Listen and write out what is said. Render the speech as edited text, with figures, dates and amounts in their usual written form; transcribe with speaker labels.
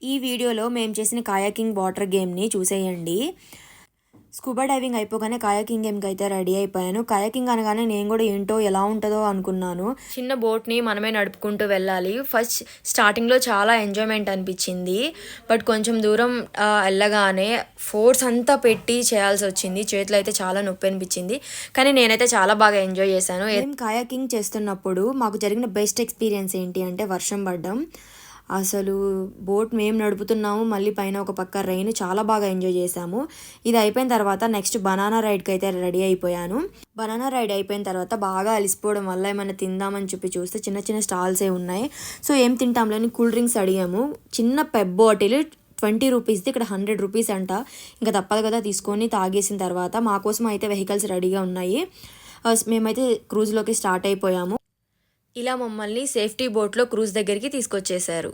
Speaker 1: ఈ వీడియోలో మేము చేసిన కాయాకింగ్ వాటర్ గేమ్ని చూసేయండి. స్కూబా డైవింగ్ అయిపోగానే కాయాకింగ్ గేమ్కి అయితే రెడీ అయిపోయాను. కాయాకింగ్ అనగానే నేను కూడా ఏంటో ఎలా ఉంటుందో అనుకున్నాను. చిన్న బోట్ని మనమే నడుపుకుంటూ వెళ్ళాలి. ఫస్ట్ స్టార్టింగ్లో చాలా ఎంజాయ్మెంట్ అనిపించింది. బట్ కొంచెం దూరం వెళ్ళగానే ఫోర్స్ అంతా పెట్టి చేయాల్సి వచ్చింది. చేతులు అయితే చాలా నొప్పి అనిపించింది. కానీ నేనైతే చాలా బాగా ఎంజాయ్ చేశాను. మేము కాయాకింగ్ చేస్తున్నప్పుడు మాకు జరిగిన బెస్ట్ ఎక్స్పీరియన్స్ ఏంటి అంటే వర్షం పడడం. అసలు బోట్ మేము నడుపుతున్నాము, మళ్ళీ పైన ఒక పక్క రెయిన్, చాలా బాగా ఎంజాయ్ చేసాము. ఇది అయిపోయిన తర్వాత నెక్స్ట్ బనానా రైడ్కి అయితే రెడీ అయిపోయాను. బనానా రైడ్ అయిపోయిన తర్వాత బాగా అలిసిపోవడం వల్ల ఏమైనా తిందామని చెప్పి చూస్తే చిన్న చిన్న స్టాల్సే ఉన్నాయి. సో ఏం తింటాంలేని కూల్ డ్రింక్స్ అడిగాము. చిన్న పెప్ బాటిల్ 20 రూపీస్ది, ఇక్కడ 100 రూపీస్ అంట. ఇంకా తప్పదు కదా తీసుకొని తాగేసిన తర్వాత మా కోసం అయితే వెహికల్స్ రెడీగా ఉన్నాయి. మేమైతే క్రూజ్లోకి స్టార్ట్ అయిపోయాము. ఇలా మమ్మల్ని సేఫ్టీ బోట్లో క్రూజ్ దగ్గరికి తీసుకొచ్చేసారు.